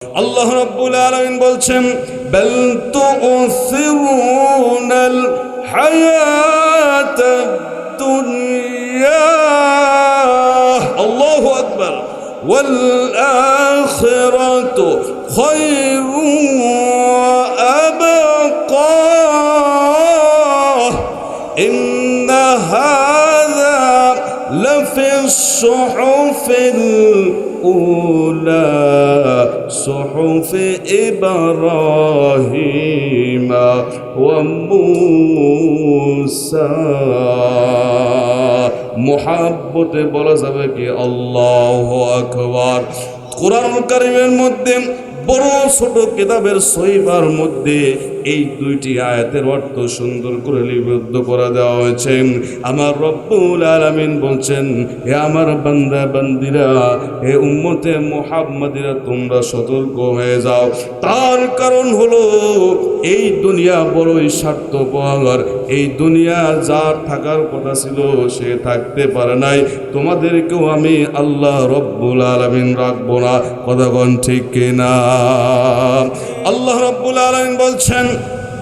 আল্লাহ রাব্বুল আলামিন বলছেন বাল তু'সিরুনাল হায়াতাদ দুনিয়া আল্লাহু আকবার ওয়াল আখিরাতু খায়রুন ওয়া আবকা ইন্না হাযা লাফিস সুহুফিল উলা صحف إبراهيم وموسى محبت বলা যাবে কি আল্লাহু আকবার। কোরআন কারীমের মধ্যে বড় ছোট কিতাবের সহিফার মধ্যে এই দুইটি আয়াতের অর্থ সুন্দর করে লিপিবদ্ধ করে দেওয়া হয়েছে। আমার রব্বুল আলামিন বলছেন, হে আমার বান্দা বান্দিরা, হে উম্মতে মুহাম্মাদিরা, তোমরা সতর্ক হয়ে যাও। তার কারণ হলো এই দুনিয়া বড়ই স্বার্থপর। এই দুনিয়া যার থাকার কথা ছিল সে থাকতে পারে নাই। তোমাদেরকেও আমি আল্লাহ রব্বুল আলামিন রাখবো না। কথা কোন ঠিক কিনা? আল্লাহ রাব্বুল আলামিন বলছেন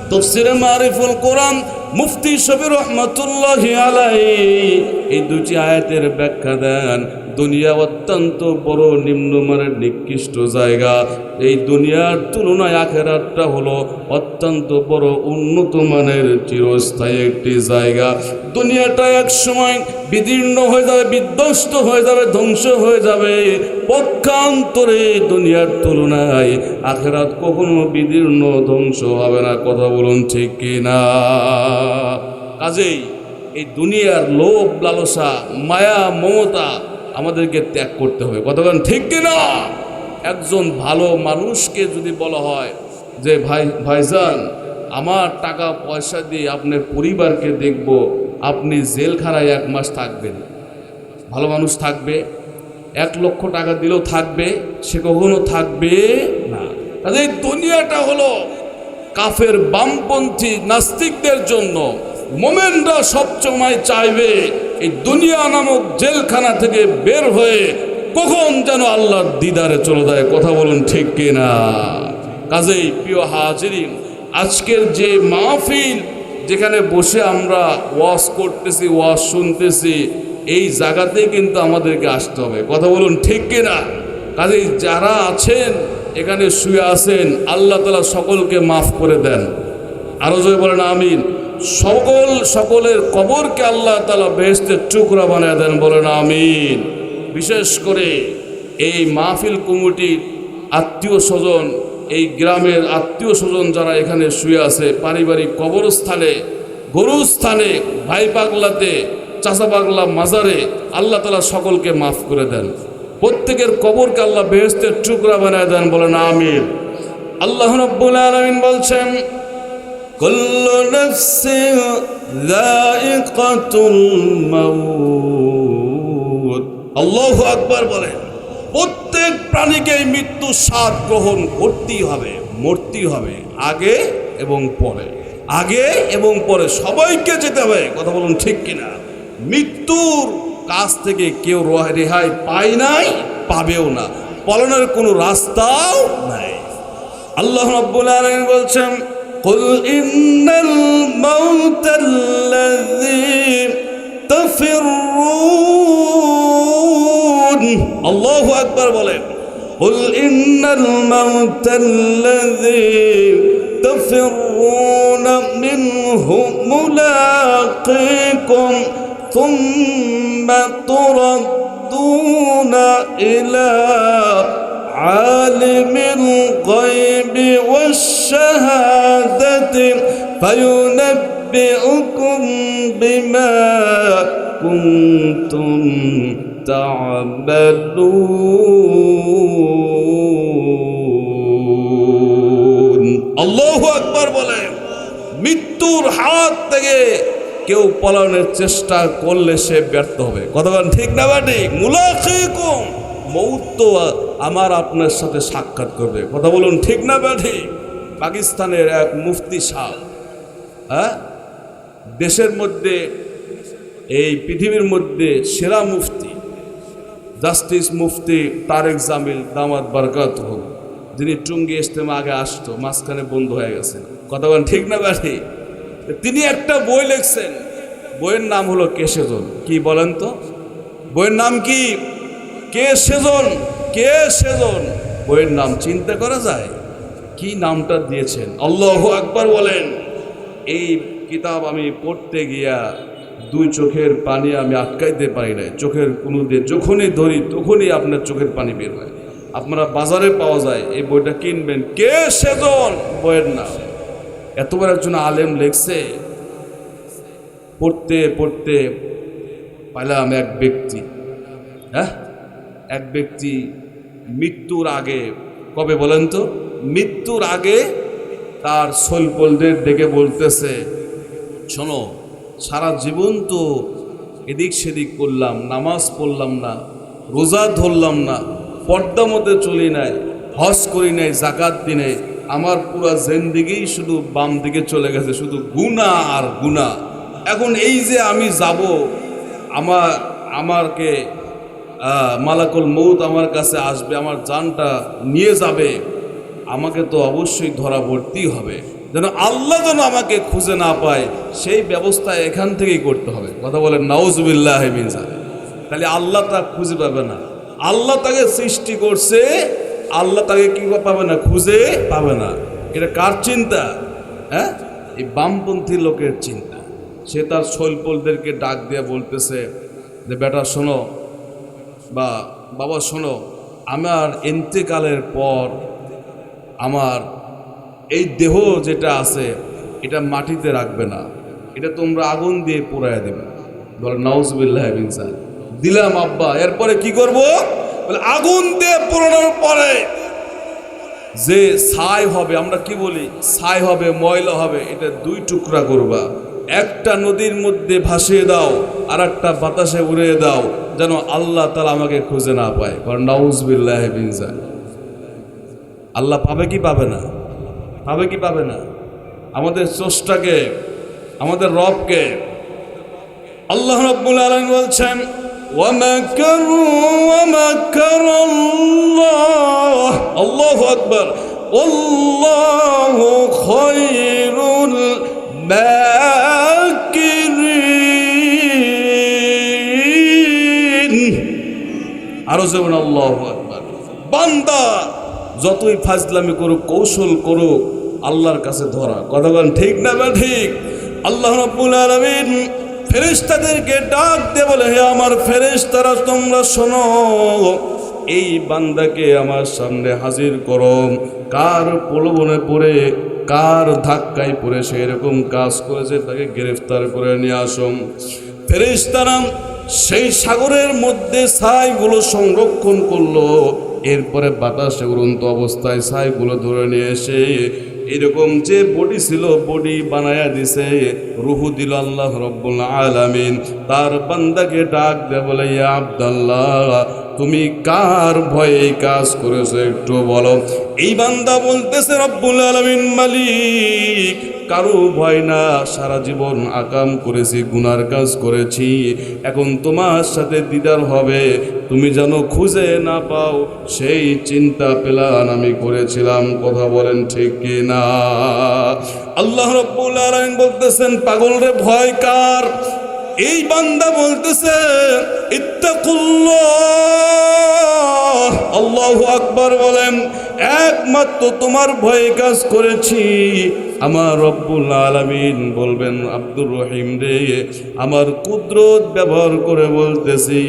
তাফসীরে মারিফুল কোরআন মুফতি শফি রহমাতুল্লাহি আলাইহি এই দুটি আয়াতের ব্যাখ্যা দেন। দুনিয়া অত্যন্ত বড় নিম্নমানের নিকৃষ্ট জায়গা। এই দুনিয়ার তুলনায় আখিরাতটা হলো অত্যন্ত বড় উন্নত মানের চিরস্থায়ী একটি জায়গা। দুনিয়াটা এক সময় বিদীর্ণ হয়ে যাবে, বিধ্বস্ত হয়ে যাবে, ধ্বংস হয়ে যাবে। পক্ষান্তরে দুনিয়ার তুলনায় আখিরাত কখনো বিদীর্ণ ধ্বংস হবে না। কথা বলুন ঠিক কিনা? কাজেই এই দুনিয়ার লোভ লালসা মায়া মমতা আমাদেরকে ত্যাগ করতে হবে। কতক্ষণ ঠিক কিনা? একজন ভালো মানুষকে যদি বলা হয় যে ভাইজান আমার টাকা পয়সা দিয়ে আপনার পরিবারকে দেখব, আপনি জেলখানায় 1 মাস থাকবেন, ভালো মানুষ থাকবে? 1 লক্ষ টাকা দিলেও থাকবে? সে কখনো থাকবে না। কাজে এই দুনিয়াটা হলো কাফের বামপন্থী নাস্তিকদের জন্য। মোমেনরা সবসময় চাইবে এই দুনিয়া নামক জেলখানা থেকে বের হয়ে কখন যেন আল্লাহর দিদারে চলে যায়। কথা বলুন ঠিক কিনা? কাজেই প্রিয় হাজিরিন, আজকের যে মাহফিল, যেখানে বসে আমরা ওয়াজ করতেছি, ওয়াজ শুনতেছি, এই জায়গাতে কিন্তু আমাদেরকে আসতে হবে। কথা বলুন ঠিক কিনা? কাজেই যারা আছেন এখানে শুয়ে আছেন, আল্লাহ তাআলা সকলকে মাফ করে দেন। আরো জয় বলেন আমিন। সকলের কবরকে আল্লাহ তাআলা বেহেশতের টুকরা বানিয়ে দেন, বলেন আমিন। বিশেষ করে এই মাহফিল কমিটির আত্মীয় স্বজন, এই গ্রামের আত্মীয় স্বজন যারা এখানে শুয়ে আছে, পারিবারিক কবরস্থানে, গরুস্থানে, ভাই পাগলাতে, চাচা পাগলা মাজারে, আল্লাহ তাআলা সকলকে মাফ করে দেন। প্রত্যেকের কবরকে আল্লাহ বেহেশতের টুকরা বানিয়ে দেন, বলেন আমিন। আল্লাহ রাব্বুল আলামিন বলছেন কুল্লু নাফসিন যায়িকাতুল মাউত। আল্লাহু আকবার বলেন। প্রত্যেক প্রাণীকে মৃত্যু স্বাদ গ্রহণ করতেই হবে, মরতেই হবে, আগে এবং পরে। আগে এবং পরে সবাইকে যেতে হবে। কথা বলুন ঠিক কিনা? মৃত্যুর কাছ থেকে কেউ রেহাই পায় নাই, পাবেও না। পলানোর কোনো রাস্তাও নাই। আল্লাহ রাব্বুল আলামিন বলছেন কুল ইন্নাল মাউতাল্লাযী তাফিরুন। আল্লাহু আকবার বলেন। কুল ইন্নাল মাউতাল্লাযী তাফিরুন মিনহু মুলাকীকুম সুম্মা তুরাদ্দুনা ইলা আলিমিল গায়বি ওয়াশ-শাহাদাতি ফায়ুনাব্বিউকুম বিমা কুনতুম তা'মালুন। আল্লাহু আকবার বলেন। মৃত্যুর হাত থেকে কেউ পলানোর চেষ্টা করলে সে ব্যর্থ হবে। কথা বলেন ঠিক না ঠিক? মুলাকীকুম, মৌত তো আমার আপনার সাথে সাক্ষাৎ করবে। কথা বলুন ঠিক না ঠিক? পাকিস্তানের এক মুফতি সাহেব, দেশের মধ্যে, এই পৃথিবীর মধ্যে সেরা মুফতি, জাস্টিস মুফতি তারেক জামিল দামাত বারকাতুহু, যিনি টুঙ্গি ইজতেমা আগে আসতো, মাঝখানে বন্ধ হয়ে গেছে, কথা বলেন ঠিক না বাড়ি? তিনি একটা বই লিখছেন, বইয়ের নাম হলো কে সেজন। কি বলেন তো, বইয়ের নাম কি? কে সেজন। কে সেজন বইয়ের নাম, চিন্তা করা যায় কি নামটা দিয়েছেন। আল্লাহু আকবার বলেন। এই কিতাব আমি পড়তে গিয়া দুই চোখের পানি আমি আটকাইতে পারি না, চোখের কোনো দিয়ে যখনই ধরি তখনই আপনার চোখের পানি বের হয়। আপনারা বাজারে পাওয়া যায়, এই বইটা কিনবেন। কে সেজন বইয়ের নাম। এতবার একজন আলেম লেখছে, পড়তে পড়তে পাইলাম এক ব্যক্তি, এক ব্যক্তি মৃত্যুর আগে, কবে বলেন তো, মৃত্যুর আগে তার সৈলপলদের ডেকে বলতেছে, শোনো, সারা জীবন তো এদিক সেদিক করলাম, নামাজ পড়লাম না, রোজা ধরলাম না, পর্দা মধ্যে চলি নাই, হজ করি নাই, জাকাত দি নাই, আমার পুরা জিন্দেগি শুধু বাম দিকে চলে গেছে, শুধু গুনাহ আর গুনাহ। এখন এই যে আমি যাব, আমাকে মালাকুল মউত আমার কাছে আসবে, আমার জানটা নিয়ে যাবে, আমাকে তো অবশ্যই ধরা পড়তেই হবে, যেন আল্লাহ যেন আমাকে খুঁজে না পায় সেই ব্যবস্থা এখান থেকেই করতে হবে। কথা বলেন নাউজুবিল্লাহ মিন যালিক। তাহলে আল্লাহ তা খুঁজে পাবে না, আল্লাহ তাকে সৃষ্টি করছে, আল্লাহ তাকে কি পাবে না, খুঁজে পাবে না। এটা কার চিন্তা? এই বামপন্থী লোকের চিন্তা। সে তার শৈলপলদেরকে ডাক দিয়ে বলতেছে যে, বেটা শোনো, বা বাবা শোনো, আমার ইন্তেকালের পর আমার এই দেহ যেটা আছে এটা মাটিতে রাখবে না, এটা তোমরা আগুন দিয়ে পোড়ায় দেবে। বলে নাউজুবিল্লাহ মিন যালিক। দিলাম আব্বা, এরপরে কি করব? বলে আগুন দিয়ে পোড়ানোর পরে যে ছাই হবে, আমরা কি বলি, ছাই হবে, ময়লা হবে, এটা দুই টুকরা করবা, একটা নদীর মধ্যে ভাসিয়ে দাও, আর একটা বাতাসে উড়িয়ে দাও, যেন আল্লাহ তাআলা আমাকে খুঁজে না পায়। কারণ নাউজুবিল্লাহ মিন যালিক। আল্লাহ পাবে কি পাবে না? পাবে কি পাবে না? আমাদের স্রষ্টাকে, আমাদের রবকে আল্লাহ রাব্বুল আলামিন বলছেন, ওয়া মাকারু ওয়া মাকারাল্লাহ, আল্লাহু আকবার, আল্লাহু খায়রুল মাকিরিন। আরো যেমন আল্লাহু আকবার। বান্দা যতই ফাজলামি করুক, কৌশল করুক, আল্লাহর কাছে ধরা। কথা বলেন ঠিক না বা ঠিক? আল্লাহ রাব্বুল আলামিন ফেরেশতাদেরকে ডাক দিয়ে বলে, হে আমার ফেরেশতারা, তোমরা শোনো, এই বান্দাকে আমার সামনে হাজির করো। কার প্রলোভনে পড়ে, কার ধাক্কায় পড়ে সে এরকম কাজ করেছে, তাকে গ্রেফতার করে নিয়ে আসো। ফেরেশতারা সেই সাগরের মধ্যে ছাইগুলো সংরক্ষণ করলো, এরপরে বাতাসে উড়ন্ত অবস্থায় ছাইগুলো ধরে নিয়ে এসে এরকম যে বডি ছিল বডি বানায়া দিছে, রুহু দিল আল্লাহ রাব্বুল আলামিন। তার বান্দাকে ডাক দে বলে, ইয়া আব্দুল্লাহ, তুমি কার ভয়ে কাজ করেছো একটু বলো। এই বান্দা বলতেছে, রব্বুল আলামিন মালিক, কারো ভয় না, সারা জীবন আকাম করেছি, গুনার কাজ করেছি, এখন তোমার সাথে দিদার হবে, তুমি যেন খুঁজে না পাও সেই চিন্তা প্ল্যান আমি করেছিলাম। কথা বলেন ঠিক কি না? আল্লাহ রাব্বুল আলামিন বলতেছেন, পাগল রে, ভয় কার? এই বান্দা বলতেছে, ইত্তাকুল্লাহ। আল্লাহু আকবার বলেন, একমাত্র তোমার ভয়ে কাজ করেছি। আমার রব্বুল আলামিন বলবেন, আব্দুর রহিম রে, আমার কুদরত ব্যবহার করে বলতেছি,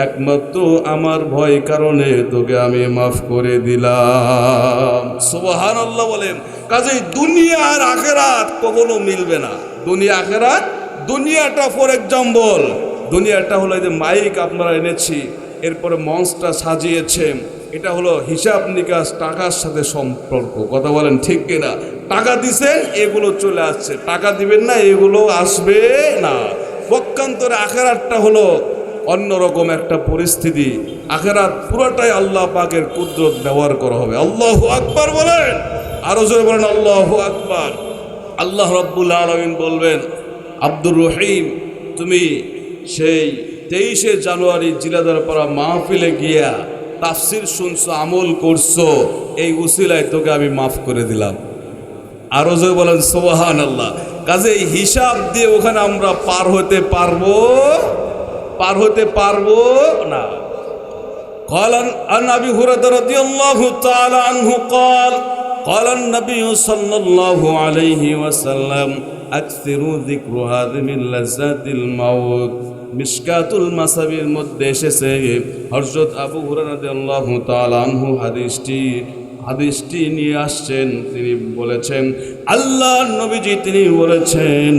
একমাত্র আমার ভয় কারণে তোকে আমি মাফ করে দিলাম। সুবহানাল্লাহ বলেন। কাজেই দুনিয়া আর আখিরাত কখনো মিলবে না। দুনিয়া আখিরাত, দুনিয়াটা ফর এক্সাম্পল, দুনিয়াটা হলো এই যে মাইক আপনারা এনেছি, এরপরে মঞ্চটা সাজিয়েছেন, এটা হলো হিসাব নিকাশ, টাকার সাথে সম্পর্ক। কথা বলেন ঠিক কিনা? টাকা দিছেন, এগুলো চলে আসছে, টাকা দিবেন না, এগুলো আসবে না। পক্ষান্তরে আখিরাতটা হলো অন্যরকম একটা পরিস্থিতি। আখিরাত পুরোটাই আল্লাহ পাকের কুদরত ব্যবহার করা হবে। আল্লাহু আকবার বলেন, আরো জোরে বলেন আল্লাহু আকবার। আল্লাহ রাব্বুল আলামিন বলবেন, আব্দুর রহিম, তুমি সেই 23শে জানুয়ারি জিলাদারপাড়া মাহফিলে গিয়া তাফসির শুনছো, আমল করছো, এই উসিলায় তোকে আমি মাফ করে দিলাম। আরো যে বলেন সুবহানাল্লাহ। কাজে এই হিসাব দিয়ে ওখানে আমরা পার হতে পারবো না। قال عن ابي هريره رضي الله تعالى عنه قال النبي صلى الله عليه وسلم اكثروا ذكر هذه من لذات الموت। মিশকাতুল মাসাবির মধ্যে এসেছে হযরত আবু হুরায়রা রাদিয়াল্লাহু তাআলা আনহু হাদিসটি নিয়ে আসছেন। তিনি বলেছেন, আল্লাহর নবীজি তিনি বলেছেন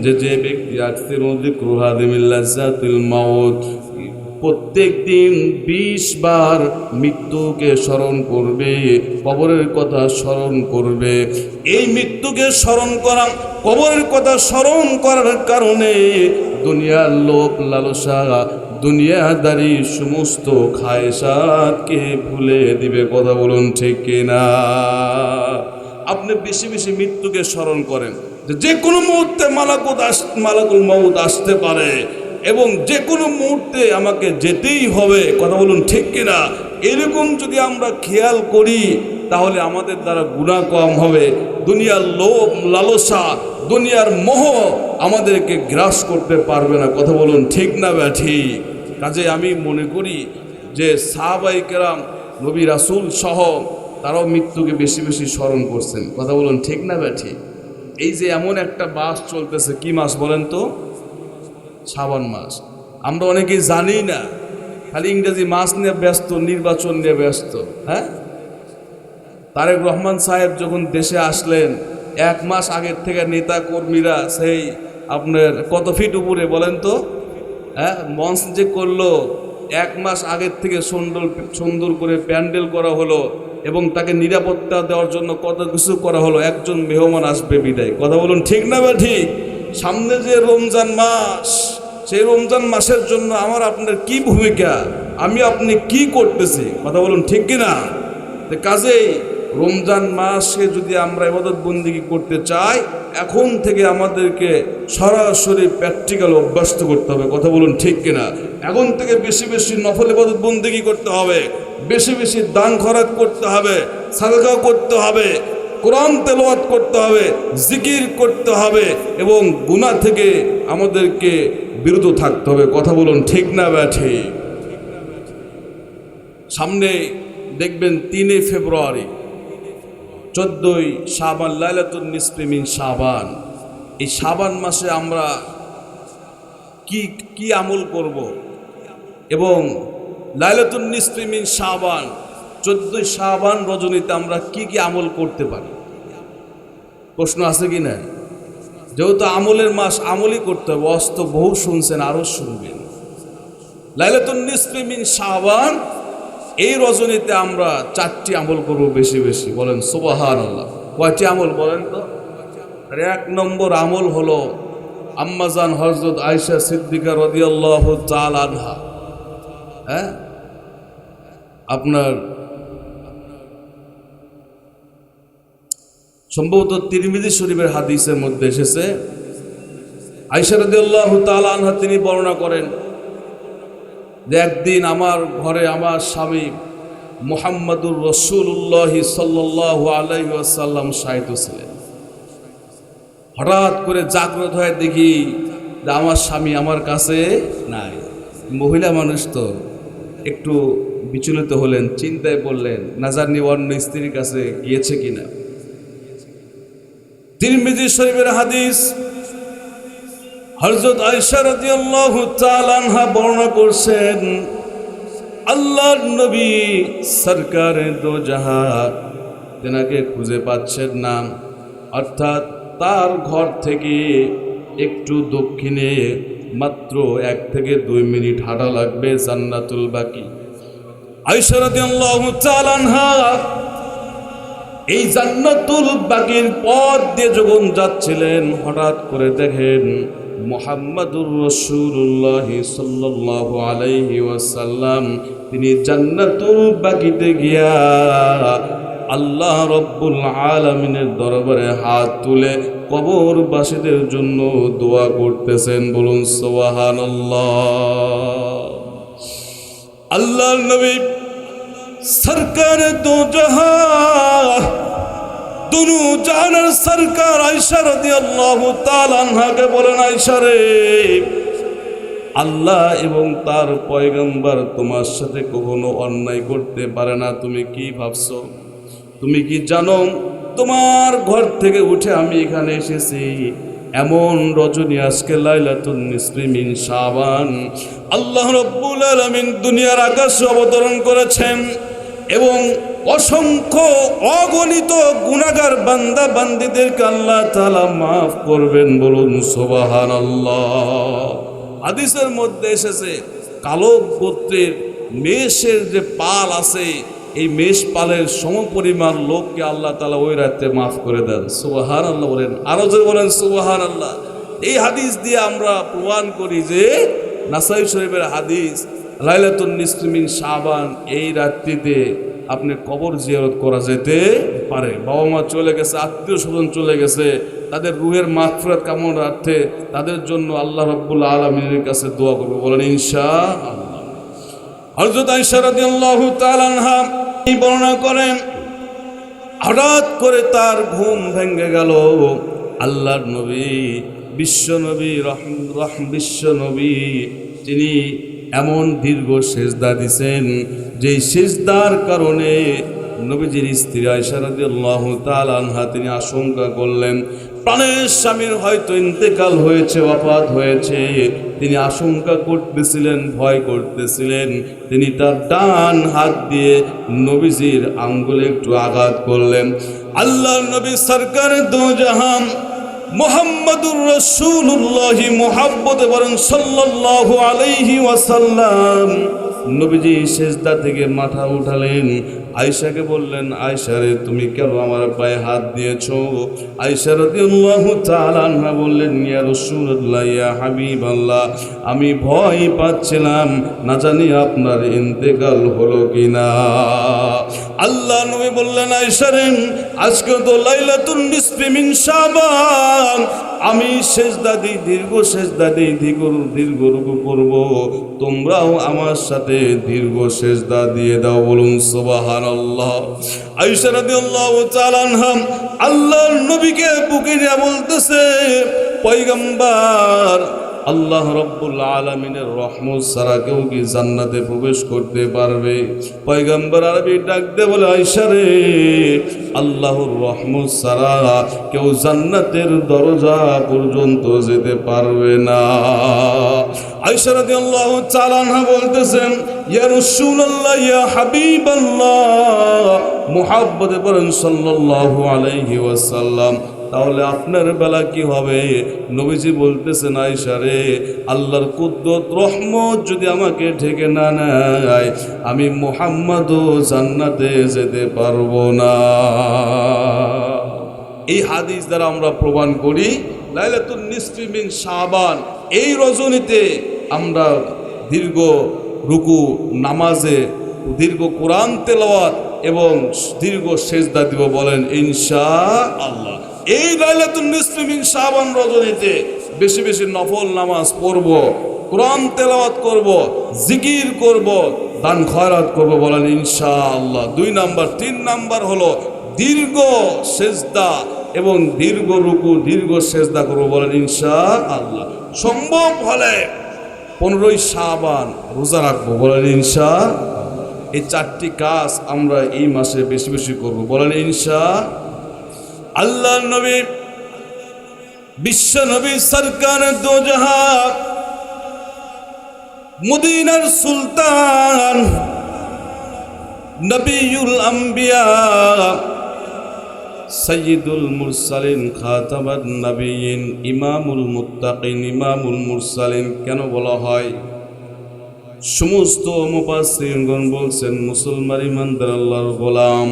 যে ব্যক্তি আকসিরু যিকরু হাযিহি মিন লাযাতিল মাউত, প্রত্যেক দিন 20 বার মৃত্যুকে স্মরণ করবে, কবরের কথা স্মরণ করবে। এই মৃত্যুকে স্মরণ করা, কবরের কথা স্মরণ করার কারণে দুনিয়ার লোভ লালসা, দুনিয়াদারি সমস্ত খায়সাতকে ভুলে দিবে। কথা বলুন ঠিক কিনা? আপনি বেশি বেশি মৃত্যুকে স্মরণ করেন, যে কোনো মুহূর্তে মালাকুল মউত আসতে পারে এবং যে কোনো মুহূর্তে আমাকে যেতেই হবে। কথা বলুন ঠিক কিনা? এরকম যদি আমরা খেয়াল করি তাহলে আমাদের দ্বারা গুনাহ কম হবে। দুনিয়ার লোভ লালসা, দুনিয়ার মোহ আমাদেরকে গ্রাস করতে পারবে না। কথা বলুন ঠিক না ব্যাঠি? কাজে আমি মনে করি যে সাহাবায়ে কেরাম, নবী রাসূল সহ তারাও মৃত্যুকে বেশি বেশি স্মরণ করছেন। কথা বলুন ঠিক না ব্যাঠি? এই যে এমন একটা মাস চলতেছে, কি মাস বলেন তো? শ্রাবণ মাস। আমরা অনেকেই জানি না, খালি ইংরেজি মাস নিয়ে ব্যস্ত, নির্বাচন নিয়ে ব্যস্ত। হ্যাঁ, তারেক রহমান সাহেব যখন দেশে আসলেন 1 মাস আগের থেকে নেতা কর্মীরা সেই আপনার কত ফিট উপরে বলেন তো, হ্যাঁ, মঞ্চ যে করলো 1 মাস আগের থেকে সুন্দর করে প্যান্ডেল করা হলো এবং তাকে নিরাপত্তা দেওয়ার জন্য কত কিছু করা হলো। একজন মেহমান আসবে বিদায়। কথা বলুন ঠিক না বা ঠিক? সামনে যে রমজান মাস, সেই রমজান মাসের জন্য আমার আপনার কি ভূমিকা, আমি আপনি কি করতেছি? কথা বলুন ঠিক কিনা? কাজেই রমজান মাসে যদি আমরা ইবাদত বন্দেগী করতে চাই, এখন থেকে আমাদেরকে সরাসরি প্র্যাকটিক্যাল অভ্যস্ত করতে হবে। কথা বলুন ঠিক কিনা? এখন থেকে বেশি বেশি নফল ইবাদত বন্দেগী করতে হবে, বেশি বেশি দান খরচ করতে হবে, সাদকা করতে হবে, কোরআন তেলাওয়াত করতে হবে, জিকির করতে হবে এবং গুনাহ থেকে আমাদেরকে বিরত থাকতে হবে। কথা বলুন ঠিক না ব্যাঠি? সামনে দেখবেন 3 ফেব্রুয়ারি 14ই শাবান, লাইলাতুন নিসফি মিন শাবান। এই শাবান মাসে আমরা কি আমল করব এবং লাইলাতুন নিসফি মিন শাবান 14ই শাবান রজনীতে আমরা কি আমল করতে পারি? প্রশ্ন আছে কি না? যেহেতু আমলের মাস, আমলই করতে হবে। অস্ত বহু শুনছেন, আরো শুনবেন। লাইলাতুন নিসফি মিন শাবান, এই রজনীতে আমরা 4টি আমল করব বেশি বেশি। বলেন সুবহানাল্লাহ। কয়টি আমল বলেন তো? 1 নম্বর আমল হলো আম্মাজান হযরত আয়েশা সিদ্দিকা রাদিয়াল্লাহু তাআলা আনহা, হ্যাঁ, আপনার সম্ভবত তিরমিজি শরীফের হাদিসের মধ্যে এসেছে, আয়েশা রাদিয়াল্লাহু তাআলা আনহা তিনি বর্ণনা করেন যে একদিন আমার ঘরে আমার স্বামী মুহাম্মাদুর রাসূলুল্লাহ সাল্লাল্লাহু আলাইহি ওয়াসাল্লাম শায়িত ছিলেন। হঠাৎ করে জাগ্রত হয়ে দেখি যে আমার স্বামী আমার কাছে নাই। মহিলা মানুষ তো একটু বিচলিত হলেন, চিন্তায় পড়লেন, না জানি অন্য স্ত্রীর কাছে গিয়েছে কিনা। তিরমিজি শরীফের হাদিস, হযরত আয়েশা রাদিয়াল্লাহু তাআলা আনহা বর্ণনা করছেন, আল্লাহর নবী সরকারে দো জাহান তেনাকে খুঁজে পাচ্ছেন না। অর্থাৎ তার ঘর থেকে একটু দক্ষিণে মাত্র 1 থেকে 2 মিনিট হাঁটা লাগবে জান্নাতুল বাকি। আয়েশা রাদিয়াল্লাহু তাআলা আনহা এই জান্নাতুল বাকির পথ দিয়ে যখন যাচ্ছিলেন, হঠাৎ করে দেখেন মুহাম্মাদুর রাসূলুল্লাহ সাল্লাল্লাহু আলাইহি ওয়াসাল্লাম তিনি জান্নাতুল বাকিতে গিয়া আল্লাহ রব্বুল আলামিনের দরবারে হাত তুলে কবরবাসীদের জন্য দোয়া করতেছেন। বলুন সুবহানাল্লাহ। আল্লাহর নবী সরকার দো জাহান দুনু জাহানের সরকার আয়েশা রাদিয়াল্লাহু তাআলা আনহাকে বলেন, আয়েশা রে, আল্লাহ এবং তার পয়গম্বর তোমার সাথে কখনো অন্যায় করতে পারে না। তুমি কি ভাবছো? তুমি কি জানো তোমার ঘর থেকে উঠে আমি এখানে এসেছি এমন রজনী আজকে লাইলাতুন নিসফি মিন শাবান আল্লাহ রাব্বুল আলামিন দুনিয়ার আকাশে অবতরণ করেছেন এবং অসংখ্য অগণিত গুনাহগার বান্দা বান্দীদেরকে আল্লাহ তাআলা মাফ করবেন। বলুন সুবহানাল্লাহ। হাদিসের মধ্যে এসেছে কালো গোত্রের মেষের যে পাল আছে এই মেষ পালের সমপরিমাণ লোককে আল্লাহ তাআলা ওই রাতে মাফ করে দেন। সুবহানাল্লাহ বলেন, আরো জোরে বলেন সুবহানাল্লাহ। এই হাদিস দিয়ে আমরা প্রমাণ করি যে নাসাই শরীফের হাদিস লাইলাতুন নিসফি মিন শাবান এই রাত্রিতে আপনি কবর জিয়ারত করা যেতে পারে। বাবা মা চলে গেছে, আত্মীয় স্বজন চলে গেছে, তাদের রুহের মাগফিরাত কামনার্থে তাদের জন্য আল্লাহ রাব্বুল আলামিনের কাছে দোয়া করব। বলেন ইনশাআল্লাহ। হযরত আয়েশা রাদিয়াল্লাহু তাআলা আনহা বর্ণনা করেন, হঠাৎ করে তার ঘুম ভেঙে গেল। আল্লাহর নবী বিশ্বনবী বিশ্বনবী তিনি এমন দীর্ঘ সেজদা দিছেন যে সেজদার কারণে নবীজির স্ত্রী আয়েশা রাদিয়াল্লাহু তাআলা আনহা তিনি আশঙ্কা করলেন প্রাণের স্বামীর হয়তো ইন্তেকাল হয়েছে, ওয়াফাত হয়েছে। তিনি আশঙ্কা করতেছিলেন, ভয় করতেছিলেন। তিনি তার ডান হাত দিয়ে নবীজির আঙ্গুলে একটু আঘাত করলেন। আল্লাহর নবী সরকার দো জাহান মুহাম্মাদুর রাসূলুল্লাহ মুহাব্বতে বলেন সাল্লাল্লাহু আলাইহি ওয়াসাল্লাম নবীজি সেজদা থেকে মাথা উঠালেন, আয়েশাকে বললেন, আয়েশা রে, তুমি কেন আমার পায়ে হাত দিয়েছো? আয়েশা রাদিয়াল্লাহু তাআলা আনহা বললেন, ইয়া রাসূলুল্লাহ, ইয়া হাবিবাল্লাহ, আমি ভয় পাচ্ছিলাম না জানি আপনার ইন্তেকাল হলো কিনা। আল্লাহ নবী বললেন, আয়েশা রে, আজকে তো লাইলাতুন নিসফি মিন শাবান, আমি সেজদা দিই, দীর্ঘ সেজদা দিই, দীর্ঘ রুকু করব, তোমরাও আমার সাথে দীর্ঘ সেজদা দিয়ে দাও। বলুন সুবহানাল্লাহ। আয়েশা রাদিয়াল্লাহু তাআলা আনহা আল্লাহর নবীকে বুকে নিয়ে বলতেছে, পয়গম্বর, আল্লাহ রাব্বুল আলামিনের রহমত ছাড়া কেউ কি জান্নাতে প্রবেশ করতে পারবে? পয়গম্বর আরবি ডাক দিয়ে বলে, আয়েশা রে, আল্লাহর রহমত ছাড়া কেউ জান্নাতের দরজা পর্যন্ত যেতে পারবে না। আয়েশা রাদিয়াল্লাহু তাআলা আনহা বলতেছেন, ইয়া রাসূলুল্লাহ, ইয়া হাবিবাল্লাহ, মুহাব্বতে বলেন সাল্লাল্লাহু আলাইহি ওয়াসাল্লাম, তাহলে আপনার বেলা কি হবে? নবীজি বলতেছেন, আয়েশা রে, আল্লাহর কুদরত রহমত যদি আমাকে ঢেকে না নেয়, আমি মুহাম্মাদও জান্নাতে যেতে পারবো না। এই হাদিস দ্বারা আমরা প্রমাণ করি লাইলাতুন নিসফি মিন শাবান এই রজনীতে আমরা দীর্ঘ রুকু, নামাজে দীর্ঘ কোরআন তেলাওয়াত এবং দীর্ঘ সেজদা দিব। বলেন ইনশাআল্লাহ। এই লাইলাতুন নিসফি মিন শাবান রজনীতে বেশি বেশি নফল নামাজ পড়ব, কোরআন তেলাওয়াত করব, জিকির করব, দান খয়রাত করব। বলেন ইনশাআল্লাহ। 2 নাম্বার। 3 নাম্বার হলো দীর্ঘ সেজদা এবং দীর্ঘ রুকু, দীর্ঘ সেজদা করব। বলেন ইনশাআল্লাহ। সম্ভব হলে 15ই শাবান রোজা রাখবো। বলেন ইনশাআল্লাহ। এই 4টি কাজ আমরা এই মাসে বেশি বেশি করব। বলেন ইনশাআল্লাহ। আল্লাহর নবী বিশ্ব নবী সরকার দো জাহান মদিনার সুলতান নবিয়ুল আম্বিয়া সাইয়্যিদুল মুরসালিন খাতামান নবিয়িন ইমামুল মুত্তাকিন ইমামুল মুরসালিন কেন বলা হয়? সমস্ত মুফাসসিরগণ বলছেন মুসলমান ইমানদার আল্লাহর গোলাম।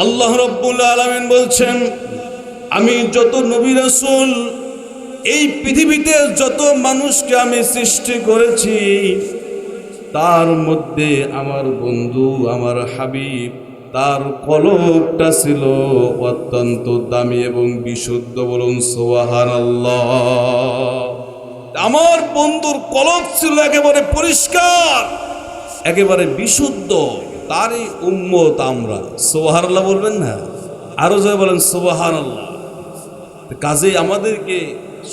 আল্লাহ রাব্বুল আলামিন বলছেন, আমি যত নবী রাসূল এই পৃথিবীতে যত মানুষকে আমি সৃষ্টি করেছি তার মধ্যে আমার বন্ধু, আমার হাবিব, তার কলবটা ছিল অত্যন্ত দামি এবং বিশুদ্ধ। বলুন সুবহানাল্লাহ। আমার বন্ধুর কলব ছিল একেবারে পরিষ্কার, একেবারে বিশুদ্ধ। তারই উম্মত আমরা। সুবহানাল্লাহ বলবেন না? আরো জয় বলেন সুবহানাল্লাহ। কাজেই আমাদেরকে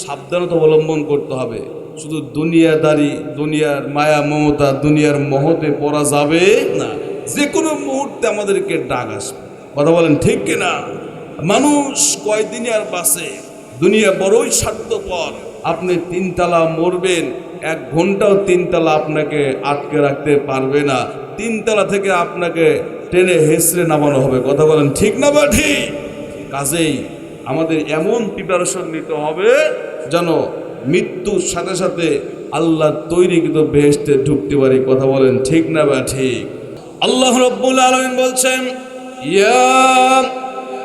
সাবধানতা অবলম্বন করতে হবে। শুধু দুনিয়াদারি, দুনিয়ার মায়া মমতা, দুনিয়ার মহতে পড়া যাবে না। যে কোনো মুহূর্তে আমাদেরকে ডাক আসবে। কথা বলেন ঠিক কিনা? মানুষ কয়দিনই আর বাঁচে? দুনিয়া বড়ই স্বার্থপর। আপনি 3 তালা মরবেন, 1 ঘন্টাও 3 তালা আপনাকে আটকে রাখতে পারবে না। 3 তালা থেকে আপনাকে টেনে হেসড়ে নামানো হবে। কথা বলেন ঠিক না বা ঠিক? কাজেই আমাদের এমন প্রিপারেশন নিতে হবে যেন মৃত্যুর সাথে সাথে আল্লাহ তৈরিকৃত বেহেশতে ঢুকতে পারি। কথা বলেন ঠিক না বা ঠিক? আল্লাহ রাব্বুল আলামিন বলছেন, ইয়া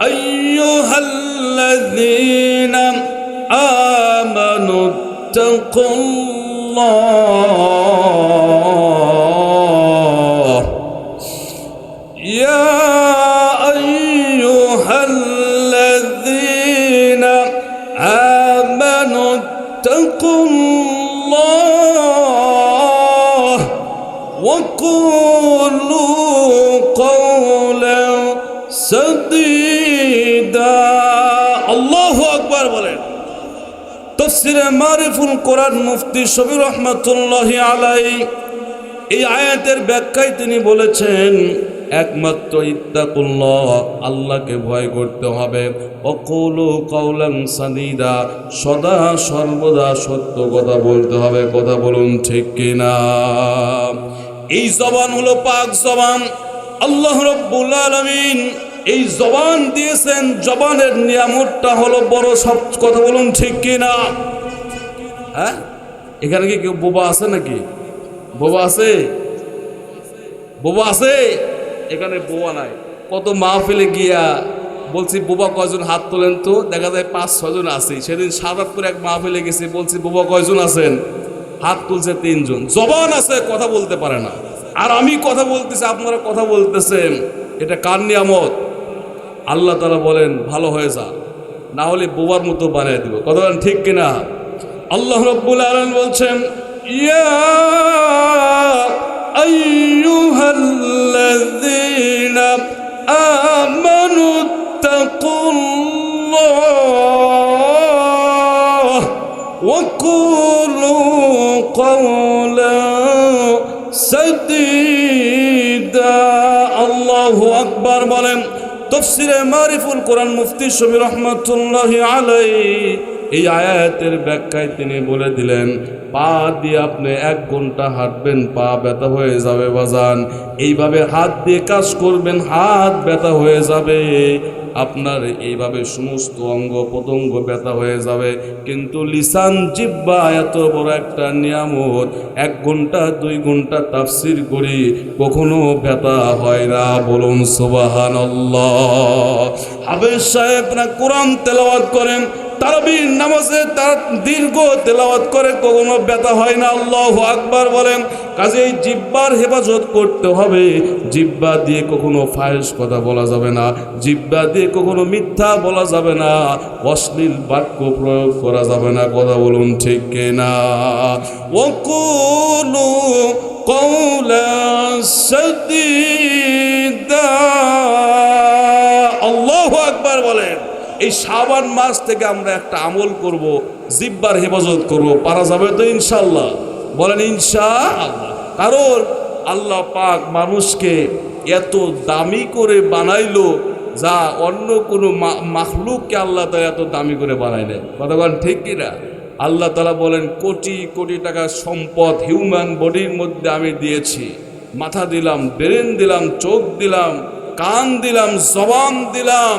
আইয়ুহাল্লাযীনা আমানু তাকুল্লাহ, ইয়া আইয়ুহাল্লাযীনা আমানু তাকুল্লাহ ওয়া কুলু কওলান সাদীদা। আল্লাহু আকবার বলেন। তাফসীরে মারিফুল কোরআন মুফতি শফি রহমাতুল্লাহি আলাইহি এই আয়াতের ব্যাখ্যায় তিনি বলেছেন, একমাত্র ইত্তাকুল্লাহ, আল্লাহকে ভয় করতে হবে। ওয়াকুলু কওলান সাদীদা, সদা সর্বদা সত্য কথা বলতে হবে। কথা বলুন ঠিক কিনা? এই জবান হলো পাক জবান। আল্লাহ রাব্বুল আলামিন এই জবান দিয়েছেন, জবানের নিয়ামতটা হলো বড় সব। কথা বলুন ঠিক কিনা? হ্যাঁ, এখানে কি কেউ বোবা আছে নাকি? বোবা আছে? বোবা আছে? এখানে বোবা নাই। কত মাহফিলে গিয়া বলছি বোবা কয়জন হাত তোলেন তো, দেখা যায় 5-6 জন আছে। সেদিন সাদাতপুরে এক মাহফিলে গেছি, বলছি বোবা কয়জন আছেন, হাত তুলছে 3 জন। জবান আছে, কথা বলতে পারে না। আর আমি কথা বলতেছি, আপনারা কথা বলতেছেন, এটা কার নিয়ামত? আল্লাহ তাআলা বলেন ভালো হয়ে যা, না হলে বোবার মতো বানিয়ে দিব। কথা বলেন ঠিক কিনা? আল্লাহ রাব্বুল আলামিন বলছেন, ইয়া আইয়ুহাল্লাযীনা আমানু তাকুল্লাহ ওয়া কুলু কওলান সাদীদা। আল্লাহু আকবার বলেন। তাফসীরে মারিফুল কোরআন মুফতি শফি রহমাতুল্লাহি আলাইহি এই আয়াতের ব্যাখ্যায় তিনি বলে দিলেন, পা দিয়ে আপনি 1 ঘন্টা হাঁটবেন, পা ব্যথা হয়ে যাবে বাজান। এইভাবে হাত দিয়ে কাজ করবেন, হাত ব্যথা হয়ে যাবে। আপনার এইভাবে সমস্ত অঙ্গ প্রত্যঙ্গ ব্যথা হয়ে যাবে। কিন্তু লিসান, জিহ্বা এত বড় একটা নিয়ামত, 1 ঘন্টা 2 ঘন্টা তাফসীর করি কখনো ব্যথা হয় না। বলুন সুবহানাল্লাহ। হাফেজ সাহেবরা কোরআন তেলাওয়াত করেন, তারাবির নামাজে তার দীর্ঘ তেলাওয়াত করে, কখনো ব্যথা হয় না। আল্লাহু আকবার বলেন। কাজেই জিহ্বার হেফাজত করতে হবে। জিহ্বা দিয়ে কখনো ফাহিশ কথা বলা যাবে না, জিহ্বা দিয়ে কখনো মিথ্যা বলা যাবে না, অশ্লীল বাক্য প্রয়োগ করা যাবে না। কথা বলুন ঠিক কিনা? ওয়াকুলু কওলান সাদীদা। আল্লাহু আকবার বলেন। এই শাবান মাস থেকে আমরা একটা আমল করব, জিহ্বার হেফাজত করব। পারা যাবে তো ইনশাআল্লাহ? বলেন ইনশাআল্লাহ। কারণ আল্লাহ পাক মানুষকে এত দামি করে বানাইলো, যা অন্য কোনো মাখলুককে আল্লাহ তাআলা এত দামি করে বানায় নাই। কথা বলেন ঠিক কিনা? আল্লাহ তাআলা বলেন, কোটি কোটি টাকার সম্পদ হিউম্যান বডির মধ্যে আমি দিয়েছি। মাথা দিলাম, ব্রেন দিলাম, চোখ দিলাম, কান দিলাম, জবান দিলাম,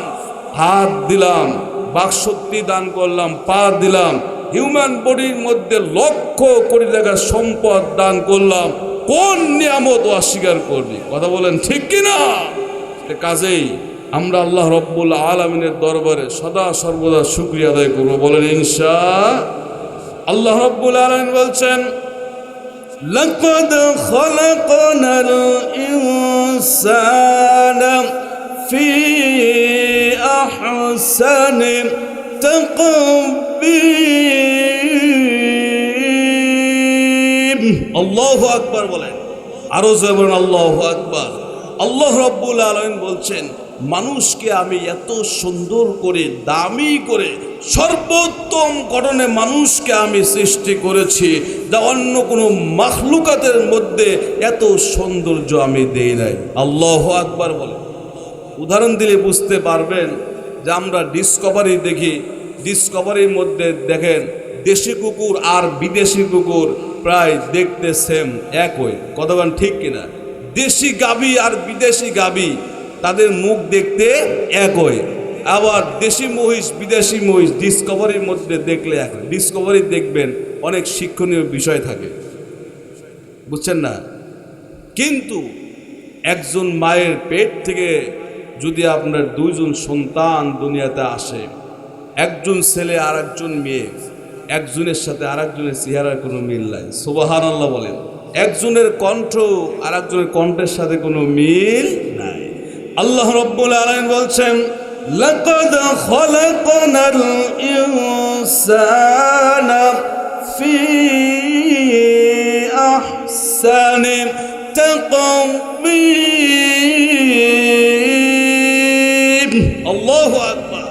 হাত দিলাম, বাকশক্তি দান করলাম, পা দিলাম। হিউম্যান বডির মধ্যে লক্ষ কোটি টাকার সম্পদ দান করলাম। কোন নিয়ামত অস্বীকার করবি? কথা বলেন ঠিক কিনা? কাজেই আমরা আল্লাহ রব্বুল আলামিনের দরবারে সদা সর্বদা শুকরিয়া আদায় করবো। বলেন ইনশাআল্লাহ। আল্লাহ রব্বুল আলামিন বলছেন, লাকাদ খালাকনাল ইনসানা ফি আহসানি তাকবীর। আল্লাহু আকবার বলেন। আরো জোরে বলেন আল্লাহু আকবার। আল্লাহ রাব্বুল আলামিন বলছেন, মানুষকে আমি এত সুন্দর করে, দামি করে, সর্বোত্তম গঠনে মানুষকে আমি সৃষ্টি করেছি, যা অন্য কোনো মাখলুকাতের মধ্যে এত সৌন্দর্য আমি দেই নাই। আল্লাহু আকবার বলে। উদাহরণ দিলে বুঝতে পারবেন যে আমরা ডিসকভারি দেখি, ডিসকভারির মধ্যে দেখেন দেশি কুকুর আর বিদেশি কুকুর প্রায় দেখতে সেম, একই। কতক্ষণ ঠিক কিনা? দেশি গাভী আর বিদেশি গাভী তাদের মুখ দেখতে একই। আবার দেশি মহিষ বিদেশি মহিষ ডিসকভারির মধ্যে দেখলে এক। ডিসকভারি দেখবেন অনেক শিক্ষণীয় বিষয় থাকে, বুঝছেন না? কিন্তু একজন মায়ের পেট থেকে যদি আপনার দুইজন সন্তান দুনিয়াতে আসে, একজন ছেলে আর একজন মেয়ে, একজনের সাথে আর একজনের চেহারার কোনো মিল নাই। সুবহানাল্লাহ বলেন। একজনের কণ্ঠ আর একজনের কণ্ঠের সাথে কোনো মিল নাই। আল্লাহ রাব্বুল আলামিন বলছেন, লাকাদ খলাকনাল ইনসানা ফি আহসানি তাকওয়িম। আল্লাহু আকবার।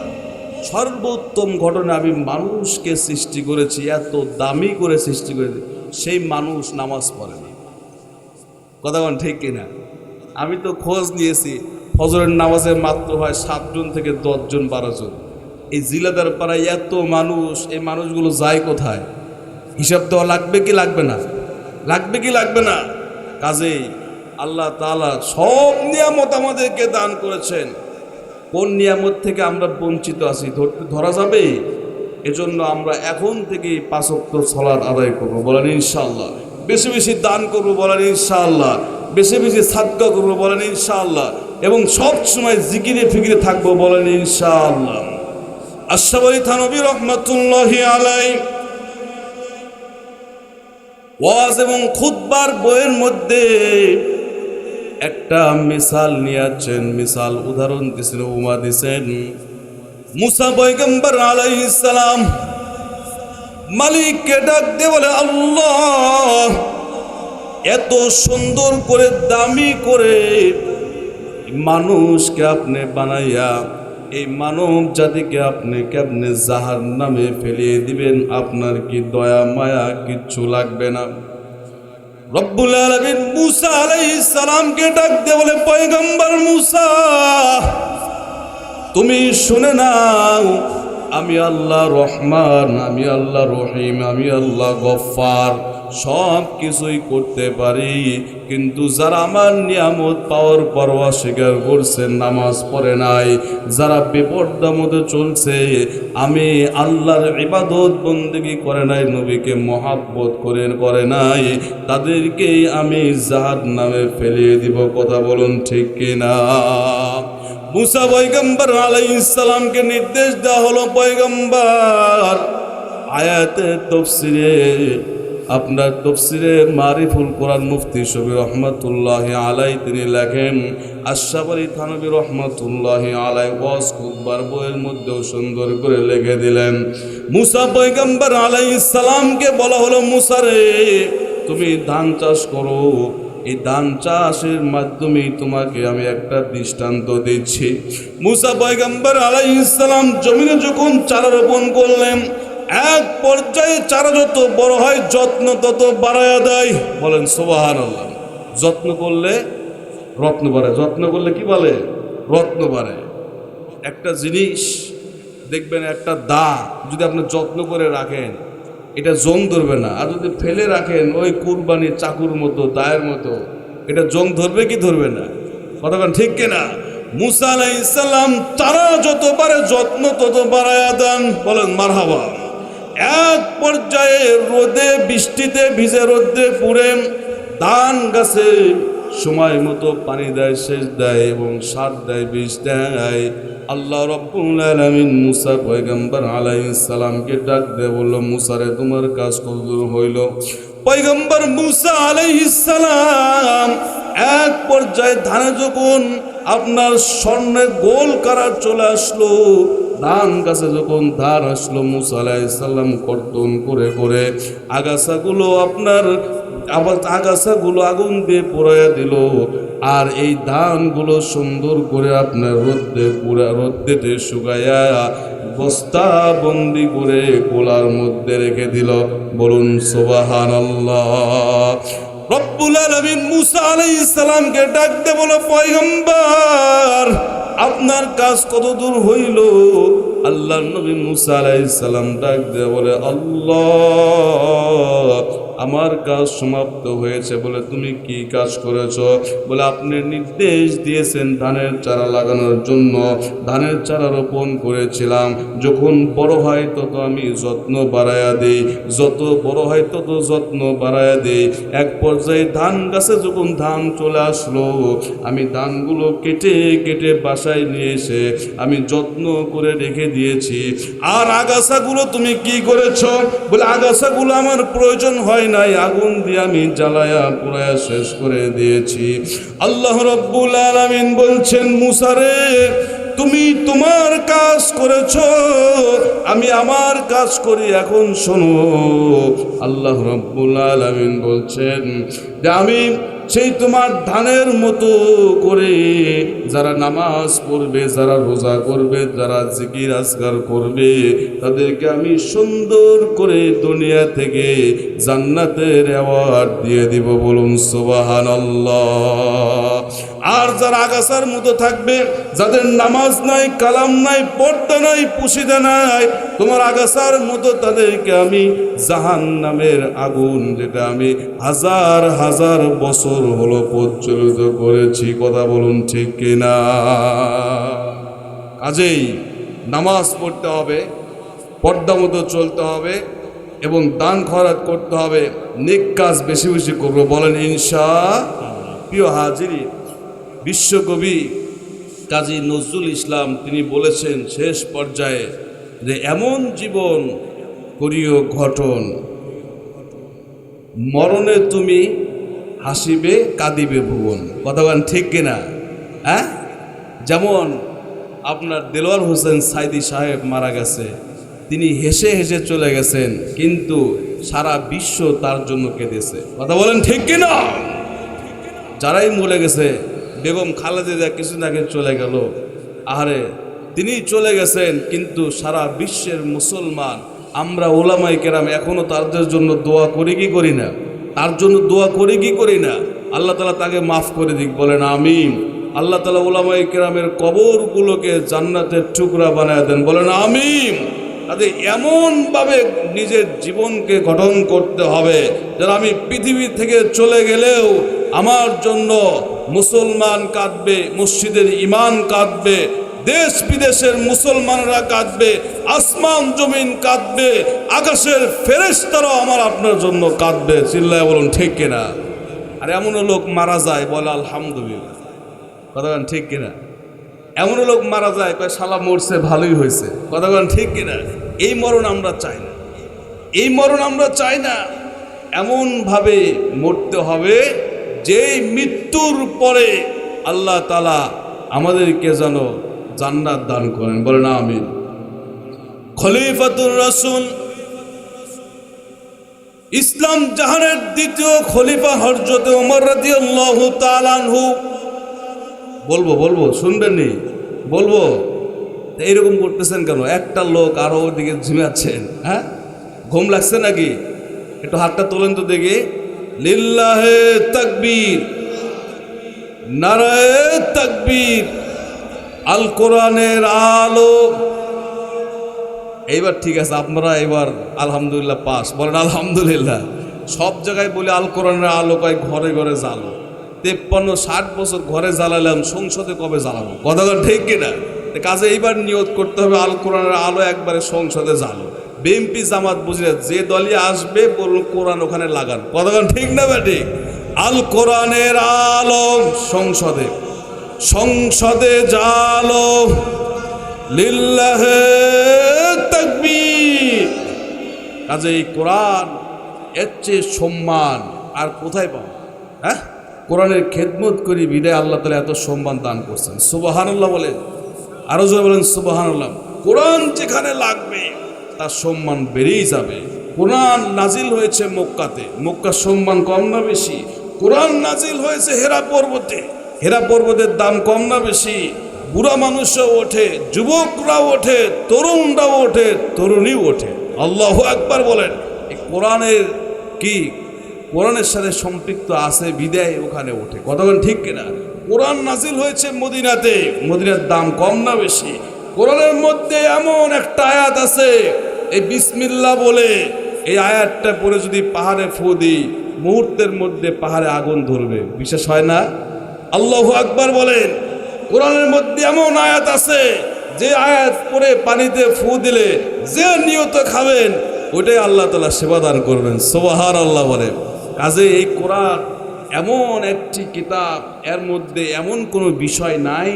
সর্বোত্তম ঘটনা আমি মানুষকে সৃষ্টি করেছি, এত দামি করে সৃষ্টি করেছি। সেই মানুষ নামাজ পড়ে না। কথা বলেন ঠিক কিনা? আমি তো খোঁজ নিয়েছি, ফজরের নামাজে মাত্র হয় 7 জন থেকে 10 জন 12 জন। এই জিলাদার পাড়ায় এত মানুষ, এই মানুষগুলো যায় কোথায়? হিসাব দেওয়া লাগবে কি লাগবে না? লাগবে কি লাগবে না? কাজেই আল্লাহ তাআলা সব নিয়ামত আমাদেরকে দান করেছেন। কোন নিয়ামত থেকে আমরা বঞ্চিত আছি ধরা যাবে? এজন্য আমরা এখন থেকে 5 ওয়াক্ত সালাত আদায় করবো, বলেন ইনশাআল্লাহ। বেশি বেশি দান করবো, বলেন ইনশাআল্লাহ। বেশি বেশি সাদকা করবো, বলেন ইনশাআল্লাহ। এবং সব সময় জিকিরে ফিকিরে থাকবো, বলেন ইনশাআল্লাহ। আশরাফ আলী থানভী রহমাতুল্লাহি আলাইহি ওয়াজ এবং খুতবার বইয়ের মধ্যে একটা মিসাল নিয়েছেন, মিসাল উদাহরণ দিয়েছেন, উপমা দিয়েছেন। মুসা পয়গম্বর আলাইহিস সালাম মালিককে ডাক দিয়ে বলে, আল্লাহ, এত সুন্দর করে দামি করে মানুষকে আপনি বানাইয়া এই মানব জাতিকে আপনি কেমনে জাহান্নামে ফেলিয়ে দিবেন? আপনার কি দয়া মায়া কিচ্ছু লাগবে না? রব্বুল আলামিন মুসা আলাইহিস সালামকে ডাক দিয়ে বলে, পয়গম্বর মুসা, তুমি শুনে নাও, আমি আল্লাহ রহমান, আমি আল্লাহ রহিম, আমি আল্লাহ গফফার, সব কিছুই করতে পারি। কিন্তু যারা আমার নিয়ামত পাওয়ার পরোয়া স্বীকার করছে, নামাজ পড়ে নাই, যারা বেপরদার মধ্যে চলছে, আমি আল্লাহর ইবাদত বন্দেগী করে নাই, নবীকে মহাব্বত করে নাই, তাদেরকেই আমি জাহান্নামে ফেলিয়ে দিব। কথা বলুন ঠিক কিনা? মুসা পয়গম্বর আলাইহিস সালামকে নির্দেশ দেওয়া হলো, পয়গম্বর আয়াতের তাফসীরে, আপনার তাফসীরে মারিফুল কোরআন মুফতি শফি রহমাতুল্লাহি আলাইহি তিনি লেখেন, আশরাফ আলী থানভী রহমাতুল্লাহি আলাইহি ওয়াজ খুতবার বইয়ের মধ্যেও সুন্দর করে লিখে দিলেন। মুসা পয়গম্বর আলাইহিস সালামকে বলা হলো, মুসা রে, তুমি ধান চাষ করো, এই ধান চাষের মাধ্যমে তোমাকে আমি একটা দৃষ্টান্ত দিচ্ছি। মুসা পয়গম্বর আলাইহিস সালাম জমিনে যখন চারা রোপণ করলেন, এক পর্যায়ে চারা যত বড় হয় যত্ন তত বাড়ায়া দেয়, বলেন সুবহানাল্লাহ। যত্ন করলে রত্ন বাড়ে, যত্ন করলে কি বলে? রত্ন বাড়ে। একটা জিনিস দেখবেন, একটা দা যদি আপনি যত্ন করে রাখেন, এটা জং ধরবে না। আর যদি ফেলে রাখেন ওই কুরবানির চাকুর মতো, দায়ের মতো, এটা জং ধরবে কি ধরবে না? কতক্ষণ ঠিক কিনা? মুসা আলাইহিস সালাম চারা যত পারে যত্ন তত বাড়ায়া দেন, বলেন মারহাবা। এক পর্যায়ে রোদে বৃষ্টিতে ভিজে রোদে পুড়ে ধান গাছে সময় মতো পানি দেয়, সেচ দেয় এবং সার দেয়, বিষ দেয়। আল্লাহ রাব্বুল আলামিন মুসা পয়গম্বর আলাইহিস সালামকে ডাক দিয়ে বলল, মুসা রে, তোমার কাজ কতদূর হইল? পয়গম্বর মুসা আলাইহিস সালাম এক পর্যায়ে ধানে যখন আপনার স্বর্ণের গোল কারার চলে আসলো, ধান গাছে যখন ধান আসলো, মুসা আলাইহিস সালাম কর্তন করে করে আগাছাগুলো আপনার আবার আগাছাগুলো আগুন দিয়ে পোড়াইয়া দিল, আর এই ধানগুলো সুন্দর করে আপনার রোদ্দেতে শুকাইয়া বস্তা বন্দি করে কোলার মধ্যে রেখে দিল। বলুন সুবহানাল্লাহ। রব্বুল আলামিন মুসা আলাইহিস সালামকে ডাক দিয়ে বলে, পয়গম্বর আপনার কাজ কত দূর হইল? আল্লাহর নবী মুসা আলাইহিস সালাম ডাক দিয়ে বলে, আল্লাহ আমার কাজ সমাপ্ত হয়েছে। বলে, তুমি কি কাজ করেছো? বলে, আপনি নির্দেশ দিয়েছেন ধানের চারা লাগানোর জন্য। ধানের চারা রোপণ করেছিলাম, যখন বড় হয় তত আমি যত্ন বাড়াইয়া দিই, যত বড় হয় তত যত্ন বাড়াইয়া দিই। এক পর্যায়ে ধান গাছে যখন ধান চলে আসলো, আমি ধানগুলো কেটে কেটে বাসায় নিয়ে এসে আমি যত্ন করে রেখে দিয়েছি। আর আগাছাগুলো তুমি কি করেছো? বলে, আগাছাগুলো আমার প্রয়োজন হয় নাই, আগুন দিয়ে আমি জ্বালায়া পুরায়া শেষ করে দিয়েছি। আল্লাহ রাব্বুল আলামিন বলছেন, মুসা রে তুমি তোমার কাজ করেছো, আমি আমার কাজ করি। এখন শোনো, আল্লাহ রাব্বুল আলামিন বলছেন যে আমি সেই তোমার ধানের মতো করে যারা নামাজ পড়বে, যারা রোজা করবে, যারা জিকির আজকার করবে, তাদেরকে আমি সুন্দর করে দুনিয়া থেকে জান্নাতের অ্যাওয়ার্ড দিয়ে দিব। বলুন সুবহানাল্লাহ। আর যারা আগাছার মতো থাকবে, যাদের নামাজ নাই, কালাম নাই, পর্দা নাই, পুশিদা নাই, তোমার আগাছার মতো তাদেরকে আমি জাহান্নামের আগুন, যেটা আমি হাজার হাজার বছর হলো প্রজ্বলিত করেছি। কথা বলুন ঠিক কিনা? কাজেই নামাজ পড়তে হবে, পর্দা মতো চলতে হবে এবং দান খয়রাত করতে হবে, নেক কাজ বেশি বেশি করবো। বলেন ইনশাআল্লাহ। প্রিয় হাজিরিন, বিশ্বকবি কাজী নজরুল ইসলাম তিনি বলেছেন শেষ পর্যায়ে যে এমন জীবন করিও ঘটন, মরণে তুমি হাসিবে কাঁদিবে ভুবন। কথা বলেন ঠিক কিনা? হ্যাঁ, যেমন আপনার দেলোয়ার হোসেন সাইদি সাহেব মারা গেছে, তিনি হেসে হেসে চলে গেছেন, কিন্তু সারা বিশ্ব তার জন্য কেঁদেছে। কথা বলেন ঠিক কিনা? যারাই মরে গেছে, বেগম খালেদা জিয়া কিছুদিন আগে চলে গেল, আহারে তিনি চলে গেছেন, কিন্তু সারা বিশ্বের মুসলমান আমরা ওলামায়ে কেরাম এখনো তাদের জন্য দোয়া করি কি করি না? তার জন্য দোয়া করি কি করি না? আল্লাহ তাআলা তাকে মাফ করে দিক, বলেন আমিন। আল্লাহ তাআলা ওলামায়ে কেরামের কবরগুলোকে জান্নাতের টুকরা বানায় দেন, বলেন আমিন। তাদের এমনভাবে নিজের জীবনকে গঠন করতে হবে যেন আমি পৃথিবী থেকে চলে গেলেও আমার জন্য মুসলমান কাঁদবে, মসজিদের ইমাম কাঁদবে, দেশ বিদেশের মুসলমানরা কাঁদবে, আসমান জমিন কাঁদবে, আকাশের ফেরেশতারাও আমার আপনার জন্য কাঁদবে। চিল্লায় বলুন ঠিক কিনা? আর এমন লোক মারা যায় বলে আলহামদুলিল্লাহ। কথা বলেন ঠিক কিনা? এমন লোক মারা যায় কয় শালা মরছে, ভালোই হয়েছে। কথা বলেন ঠিক কিনা? এই মরণ আমরা চাই না, এই মরণ আমরা চাই না। এমনভাবে মরতে হবে যেই মৃত্যুর পরে আল্লাহ তাআলা আমাদেরকে যেন জান্নাত দান করেন, বলেন আমিন। খলিফাতুর রাসূল, ইসলাম জাহানের দ্বিতীয় খলিফা হযরত ওমর রাদিয়াল্লাহু তাআলা আনহু, বলবো শুনবেন নি? বলবো। এইরকম করতেছেন কেন? একটা লোক আরো ওদিকে ঝিমাচ্ছেন, হ্যাঁ ঘুম লাগছে নাকি? একটু হাতটা তোলেন তো দেখি। লিল্লাহে তাকবীর, নারায়ে তাকবীর, আল কোরআনের আলো। এইবার ঠিক আছে, আপনারা এবার আলহামদুলিল্লাহ পাস, বলেন আলহামদুলিল্লাহ। সব জায়গায় বলে আল কোরআনের আলো, কয় ঘরে ঘরে জ্বালো। 53-60 বছর ঘরে জ্বালালাম, সংসদে কবে জ্বালাবো? কথা ঠিক কিনা? কাজে এইবার নিয়ত করতে হবে আল কোরআনের আলো একবারে সংসদে জ্বালো। বিএনপি জামাত বুঝলে যে দলই আসবে বলুন কোরআন ওখানে লাগান। কথা ঠিক না ঠিক? আল কোরআনের আলো সংসদে, সংসদে জ্বালো। লিল্লাহে তাকবীর। কাজে এই কোরআন এর চেয়ে সম্মান আর কোথায় পাবো? হ্যাঁ, কোরআনের খেদমত করি বিদায় আল্লাহ তাআলা এত সম্মান দান করছেন। সুবহানাল্লাহ বলেন, আরো জোরে বলেন সুবহানাল্লাহ। কোরআন যেখানে লাগবে তার সম্মান বেড়েই যাবে। কোরআন নাজিল হয়েছে মক্কাতে, মক্কার সম্মান কম না বেশি? কোরআন নাজিল হয়েছে হেরা পর্বতে, হেরা পর্বতের দাম কম না বেশি? বুড়া মানুষও ওঠে, যুবকরাও ওঠে, তরুণরাও ওঠে, তরুণীও ওঠে। আল্লাহু আকবার বলেন। এই কোরআনের কি কোরআনের সাথে সম্পৃক্ত আছে বিদায় ওখানে ওঠে। কতক্ষণ ঠিক কিনা? কোরআন নাজিল হয়েছে মদিনাতে, মদিনার দাম কম না বেশি? কোরআনের মধ্যে এমন একটা আয়াত আছে, এই বিসমিল্লাহ বলে এই আয়াতটা পরে যদি পাহাড়ে ফু দিই, মুহূর্তের মধ্যে পাহাড়ে আগুন ধরবে। বিশ্বাস হয় না? আল্লাহু আকবার বলেন। কোরআনের মধ্যে এমন আয়াত আছে, যে আয়াত পরে পানিতে ফু দিলে যে নিয়ত খাবেন ওইটাই আল্লাহ তাআলা সেবা দান করবেন। সুবহানাল্লাহ বলেন। কাজে এই কোরআন এমন একটি কিতাব, এর মধ্যে এমন কোনো বিষয় নাই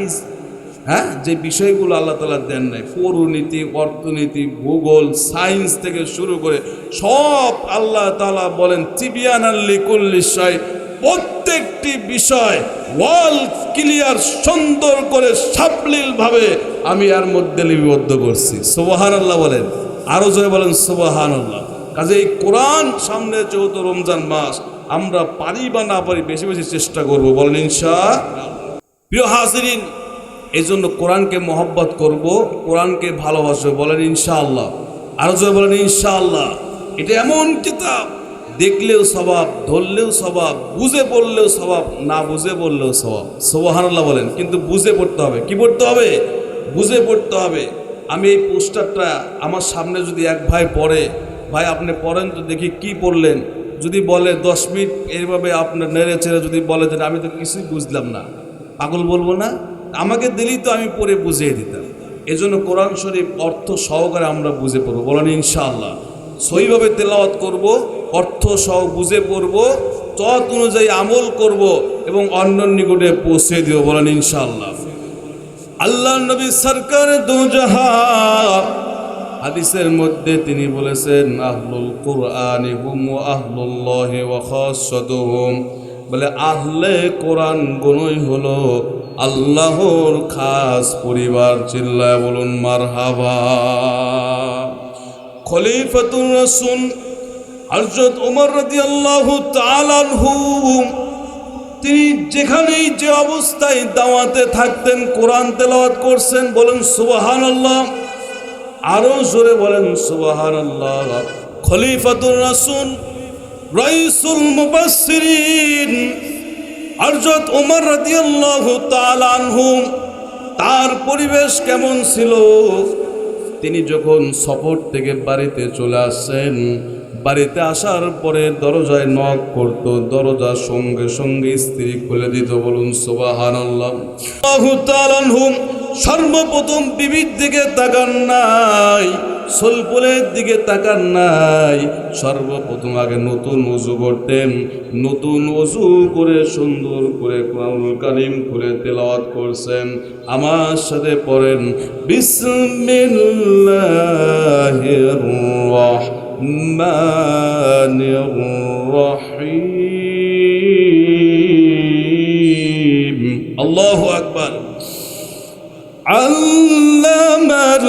যে বিষয়গুলো আল্লাহ তাআলা দেন নাই। পৌরনীতি, অর্থনীতি, ভূগোল, সায়েন্স থেকে শুরু করে সব আল্লাহ তাআলা বলেন তিবিয়ানাল লিকুল্লি শাই, প্রত্যেকটি বিষয় ওয়াল ক্লিয়ার সুন্দর করে সাবলীলভাবে আমি এর মধ্যে লিপিবদ্ধ করছি। সুবহানাল্লাহ বলেন। আরো জোরে বলেন সুবহানাল্লাহ। কাজে এই কোরআন সামনে যেহেতু রমজান মাস, আমরা পারি বা না পারি বেশি বেশি চেষ্টা করব, বলেন ইনশাআল্লাহ। প্রিয় হাজিরিন, এই জন্য কোরআনকে মহব্বত করব, কোরআনকে ভালোবাসবো, বলেন ইনশাআল্লাহ। আরো জোরে বলেন ইনশাআল্লাহ। এটা এমন কিতাব, দেখলেও স্বভাব, ধরলেও স্বভাব, বুঝে পড়লেও স্বভাব, না বুঝে পড়লেও স্বভাব। সুবহানাল্লাহ বলেন। কিন্তু বুঝে পড়তে হবে। কি পড়তে হবে? বুঝে পড়তে হবে। আমি এই পোস্টারটা আমার সামনে যদি এক ভাই পড়ে, ভাই আপনি পড়েন তো দেখি কি পড়লেন, যদি বলে 10 মিনিট এইভাবে আপনার নেড়ে চেড়ে যদি বলে যে আমি তো কিছুই বুঝলাম না, পাগল বলবো না? আমাকে দিলেই তো আমি পড়ে বুঝিয়ে দিতাম। এজন্য কোরআন শরীফ অর্থ সহকারে আমরা বুঝে পড়বো, বলেন ইনশাআল্লাহ। সহিভাবে তেলাওয়াত করব, অর্থ সহ বুঝে পড়ব, তত অনুযায়ী আমল করব এবং অন্যের নিকটে পৌঁছে দিব, বলেন ইনশাআল্লাহ। আল্লাহ নবী সরকার দো জাহান হাদিসের মধ্যে তিনি বলেছেন, আহলুল কুরআনি হুম ওয়া আহলুল্লাহি ওয়া খাসাতুহুম, বলে আহলে কোরআন গুণই হলো আল্লাহর খাস পরিবার। চিল্লায় বলুন মারহাবা। খলিফাতুর রাসূল হযরত ওমর রাদিয়াল্লাহু তাআলা আনহু, তিনি যেখানেই যে অবস্থায় দাওয়াতে থাকতেন কোরআন তেলাওয়াত করছেন, বলেন সুবহানাল্লাহ। আরো জোরে বলেন সুবহানাল্লাহ। খলিফাতুর রাসূল রাইসুল মুফাসসিরিন হযরত ওমর রাদিয়াল্লাহু তাআলা আনহু, তার পরিবেশ কেমন ছিল? তিনি যখন সফর থেকে বাড়িতে চলে আসেন, বাড়িতে আসার পরে দরজায় নক করত, দরজা সঙ্গে সঙ্গে স্ত্রী খুলে দিত, বলুন সুবহানাল্লাহ। আল্লাহু তাআলা সর্বপ্রথম বিবির দিকে তাকান নাই, সোলপুলের দিকে তাকান নাই, সর্বপ্রথম আগে নতুন ওযু করতেন, নতুন ওযু করে সুন্দর করে কোরআনুল কারীম খুলে তেলাওয়াত করছেন। আমার সাথে পড়েন, বিসমিল্লাহির রাহমানির রাহিম। আল্লাহু আকবার। আল্লামাল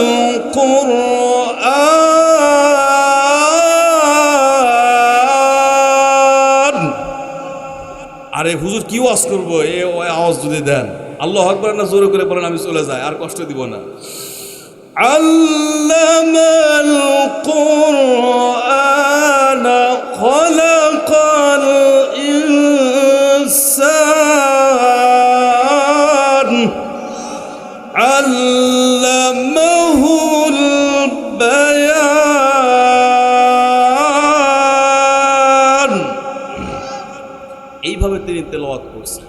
কুরআন। আরে হুজুর কি ওয়াজ করবো, এই আওয়াজ যদি দেন আল্লাহু আকবার না জোরে করে বলেন, আমি চলে যাই, আর কষ্ট দিব না। আল্লামাল কুরআন খলাকাল ইনসান আল্লামাহুল বায়ান। এইভাবে তিনি তেলাওয়াত করছেন।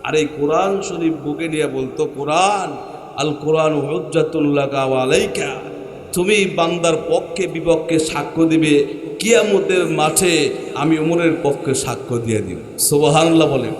আর এই কোরআন শরীফ বুকে নিয়ে বলতো, কোরআন আল কোরআন হুজ্জাতুল লাকা ওয়া আলাইকা, তুমি বান্দার পক্ষে বিপক্ষে সাক্ষ্য দিবে, কিয়ামতের মাঠে আমি ওমরের পক্ষে সাক্ষ্য দিয়ে দিব। সুবহানাল্লাহ বলেন।